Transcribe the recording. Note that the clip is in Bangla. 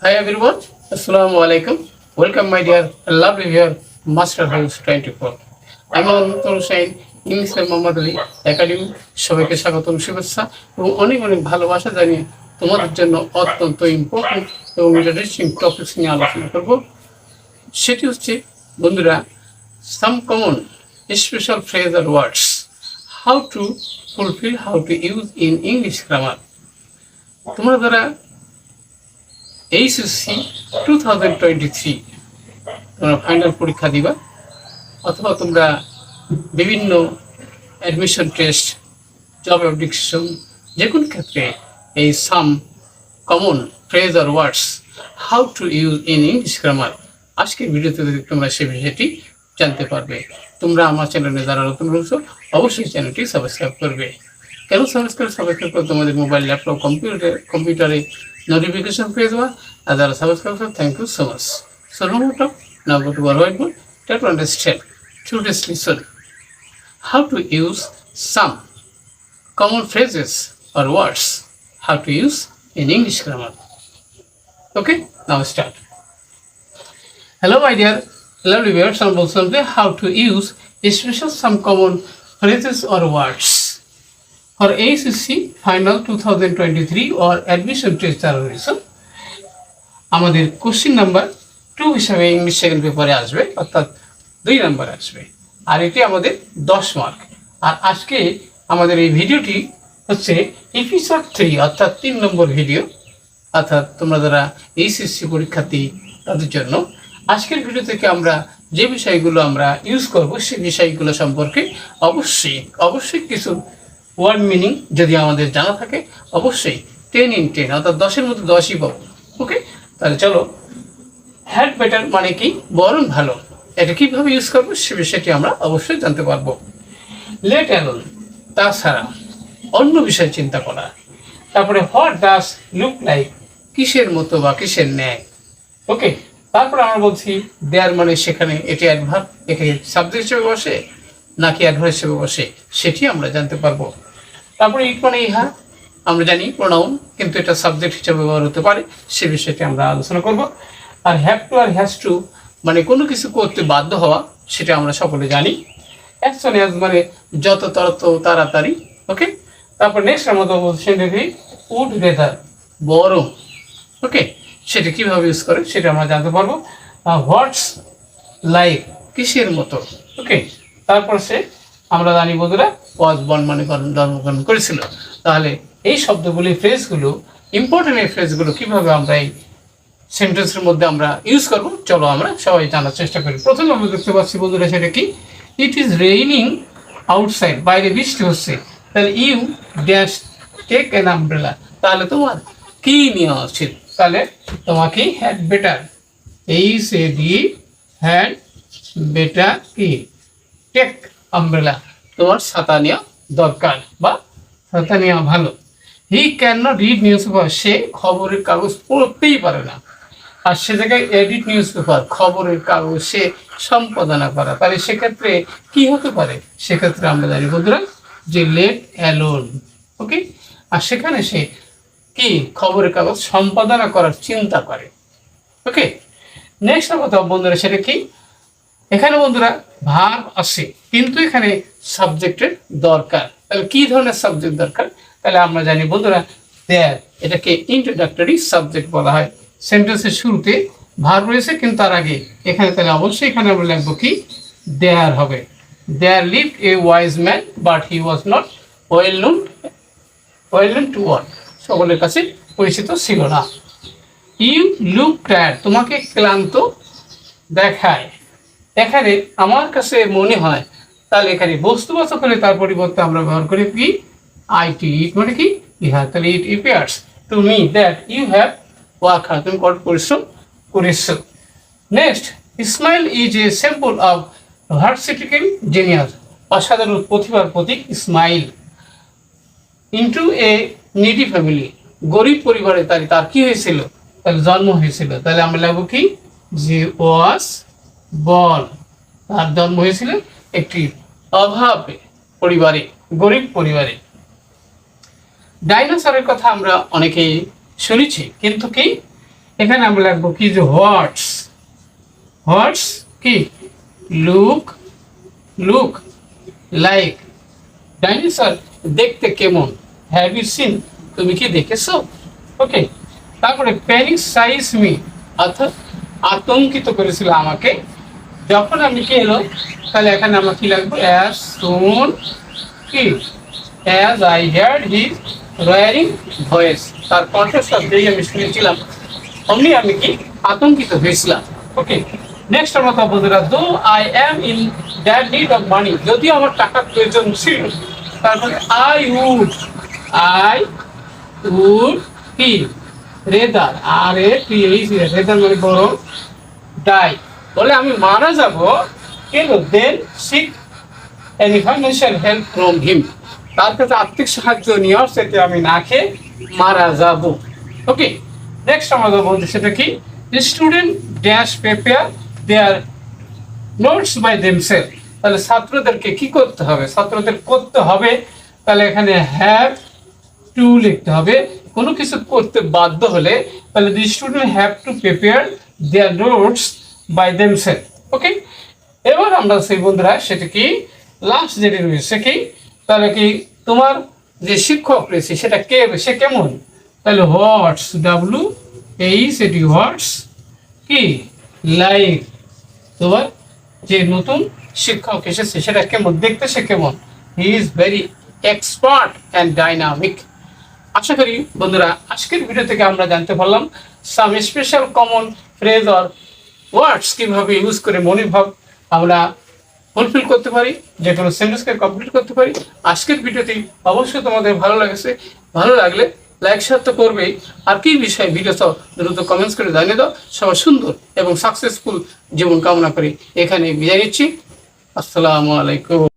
Hi everyone, Assalamu alaikum. Welcome my dear lovely viewer, Master House 24. আমি অন্তর হোসেন ইংলিশ মোহাম্মদ আলী একাডেমি সবাইকে স্বাগতম শুভেচ্ছা এবং অনেক অনেক ভালোবাসা জানিয়ে তোমাদের জন্য অত্যন্ত ইম্পর্টেন্ট এবং ইন্টারেস্টিং টপিকস নিয়ে আলোচনা করব। সেটি হচ্ছে বন্ধুরা সাম কমন স্পেশাল ফ্রেজ আর words how to fulfill how to use in English grammar. তোমরা যারা HSC 2023 তোমরা ফাইনাল পরীক্ষা দিবা অথবা তোমরা বিভিন্ন অ্যাডমিশন টেস্ট জব অ্যাপ্লিকেশন যে কোনো ক্ষেত্রে এই সাম কমন ফ্রেজ আর words how to use in English grammar আজকের ভিডিওতে তোমরা সেই বিষয়টি জানতে পারবে। তোমরা আমার চ্যানেলে যারা নতুন রয়েছো অবশ্যই চ্যানেলটি সাবস্ক্রাইব করবে। কেন সাবস্ক্রাইব করে তোমাদের মোবাইল ল্যাপটপ কম্পিউটারে notification পেয়ে যাওয়া আর যারা সাবস্ক্রাইব করে thank you so much. So no more talk, now go to our whiteboard, try to understand today's lesson how to use some common phrases or words how to use in English grammar. Okay, now start. Hello my dear lovely viewers, I'm বলছিলাম যে how to use special some common phrases or words for HSC Final 2023 or Admission Test যারা রয়েছে আমাদের কোশ্চেন নাম্বার 2 হিসাবে ইংলিশ সেকেন্ড পেপারে আসবে, অর্থাৎ 2 নাম্বার আসবে আর এটি আমাদের 10 মার্ক। আর আজকে আমাদের এই ভিডিওটি হচ্ছে এপিসোড 3 অর্থাৎ 3 নম্বর ভিডিও, অর্থাৎ তোমরা যারা HSC পরীক্ষার্থী তাদের জন্য আজকের ভিডিও থেকে আমরা যে বিষয়গুলো আমরা ইউজ করব সেই বিষয়গুলো সম্পর্কে অবশ্যই কিছু ওয়ার্ড মিনিং যদি আমাদের জানা থাকে অবশ্যই 10 in 10 অর্থাৎ 10-এর মধ্যে 10ই পাবো। ওকে, তাহলে চলো হ্যাড বেটার মানে কি, বরং ভালো, এটা কীভাবে ইউজ করবো সে বিষয়টি আমরা অবশ্যই জানতে পারবো। লেট অ্যালোন তাছাড়া অন্য বিষয় চিন্তা করা। তারপরে হোয়াট ডাজ লুক লাইক কিসের মতো বা কিসের ন্যায়। ওকে, তারপরে আমরা বলছি দেয়ার মানে সেখানে, এটি অ্যাডভার্ব এখানে সাবজেক্ট হিসেবে বসে নাকি অ্যাডভার্ব হিসেবে বসে সেটি আমরা জানতে পারবো। তারপরে ইট মানে ইহা আমরা জানি প্রোনাউন, কিন্তু এটা সাবজেক্ট হিসেবে ব্যবহার হতে পারে সে বিষয়টি আমরা আলোচনা করব। আর হ্যাভ টু আর হ্যাজ টু মানে কোনো কিছু করতে বাধ্য হওয়া, সেটা আমরা সকলে জানি। অ্যাকশন হ্যাজ মানে যত তত তাড়াতাড়ি। ওকে, তারপর নেক্সট আমরা বলছি উড রেদার বরং। ওকে, সেটা কীভাবে ইউজ করে সেটা আমরা জানতে পারবো। হোয়াটস লাইক কিসের মতো। ওকে, তারপর সে আমরা জানি বন্ধুরা ওয়াজ বর্ন মানে জন্মগ্রহণ করেছিল। তাহলে এই শব্দগুলি ফ্রেজগুলো ইম্পর্টেন্ট এই ফ্রেজগুলো কীভাবে আমরা এই সেন্টেন্সের মধ্যে আমরা ইউজ করবো চলো আমরা সবাই জানার চেষ্টা করি। প্রথমে আমরা দেখতে পাচ্ছি বন্ধুরা সেটা কি, ইট ইজ রেইনিং আউটসাইড, বাইরে বৃষ্টি হচ্ছে। তাহলে you dash take an umbrella, তাহলে তোমার কি নেওয়া উচিত, তাহলে তোমাকে হ্যাড বেটার হ্যাড বেটার কি টেক আমব্রেলা, তোমার ছাতা নেওয়া দরকার বা ছাতা নেওয়া ভালো। He can not read newspaper, সে খবরের কাগজ পড়তেই পারে না। আর সে জায়গায় এডিট নিউজ পেপার খবরের কাগজ সে সম্পাদনা করা, তাহলে সেক্ষেত্রে কি হতে পারে, সেক্ষেত্রে আমরা জানি বন্ধুরা যে লেট অ্যালোন। ওকে, আর সেখানে সে কি খবরের কাগজ সম্পাদনা করার চিন্তা করে। ওকে, নেক্সট কথা বন্ধুরা সেটা কি, এখানে বন্ধুরা ভার্ব আছে কিন্তু এখানে সাবজেক্টের দরকার। তাহলে কি ধরনের সাবজেক্ট দরকার, তাহলে আমরা জানি বন্ধুরা দেয়ার, এটাকে ইন্ট্রোডাক্টরি সাবজেক্ট বলা হয়। সেন্টেন্সের শুরুতে ভার্ব রয়েছে কিন্তু তার আগে এখানে, তাহলে অবশ্যই এখানে আমরা লিখবো কি দেয়ার হবে। There lived a wise man but he was not well known to all, সকলের কাছে পরিচিত ছিল না। ইউ লুক টায়ার্ড, তোমাকে ক্লান্ত দেখায়। এখানে আমার কাছে মনে হয়, তাহলে এখানে বস্তুবাচক হলে তার পরিবর্তে আমরা ব্যবহার করি কি আইটি, ইট মানে কি ইহা। তাহলে it appears to me that you have work hard, তুমি কঠোর পরিশ্রম করেছো। Next, smile is a symbol of versatile genius, অসাধারণ প্রতিভার প্রতীক smile. Into a needy family, গরিব পরিবারে তার কি হয়েছিল, তাহলে জন্ম হয়েছিল। তাহলে আমরা লাগবো কি যে ওয়াজ বর্ন, তার জন্ম হয়েছিল একটি অভাব পরিবারে, গরিব পরিবারে। ডাইনোসরের কথা আমরা অনেকেই শুনেছি, কিন্তু কি এখানে আমরা লিখবো কি যে হোয়াটস, হোয়াটস কি লুক, লুক লাইক ডাইনোসর দেখতে কেমন, হ্যাভ ইউ সিন তুমি কি দেখেছো। ওকে, তারপরে প্যানিক সাইজ মি অর্থাৎ আতঙ্কিত করেছিল আমাকে যখন আমি কি এলো, তাহলে এখানে আমরা কি লাগবো অ্যাজ সুন কি as I heard his roaring voice, তার কণ্ঠস্বর যেই আমি শুনেছিলাম অমনি আমি কি আতঙ্কিত হয়েছিলাম। ওকে, নেক্সট আমরা তো বন্ধুরা though I am in that need of money, যদিও আমার টাকার প্রয়োজন ছিল, তারপরে আই উড কি রেদার আর এ রেদার মানে বরং ডাই বলে আমি মারা যাব, কিন্তু than seek any financial help from him, তার কাছে আর্থিক সাহায্য নিয়ে সেটা আমি না খেয়ে মারা যাব। ওকে, নেক্সট আমাদের বলতে সেটা কি student dash prepare their notes by themselves, তাহলে ছাত্রদেরকে কি করতে হবে, ছাত্রদের করতে হবে, তাহলে এখানে হ্যাভ টু লিখতে হবে, কোনো কিছু করতে বাধ্য হলে তাহলে the student have to prepare their notes by themselves. Okay, এবার আমরা সেই বন্ধুরা সেটা কি লাস্ট যেটি রয়েছে কি, তাহলে কি তোমার যে শিক্ষক রয়েছে সেটা কে, সে কেমন, তাহলে হোয়াটস ডাব্লু এইচ এটি হোয়াটস কি লাইক, তোমার যে নতুন শিক্ষক এসেছে সেটা কেমন দেখতে, সে কেমন, he is very expert and dynamic. আশা করি বন্ধুরা আজকের ভিডিও থেকে আমরা জানতে পারলাম some special common phrase or words কিভাবে ইউজ করে মনোভাব আমরা ফুলফিল করতে পারি, যে কোনো সেন্টেন্সকে কমপ্লিট করতে পারি। আজকের ভিডিওটি অবশ্যই তোমাদের ভালো লেগেছে, ভালো লাগলে লাইক শেয়ার তো করবেই, আর কি বিষয়ে ভিডিও চাও দ্রুত কমেন্টস করে জানিয়ে দাও। সবাই সুন্দর এবং সাকসেসফুল জীবন কামনা করি এখানে বিদায় নিচ্ছি। আসসালামু আলাইকুম।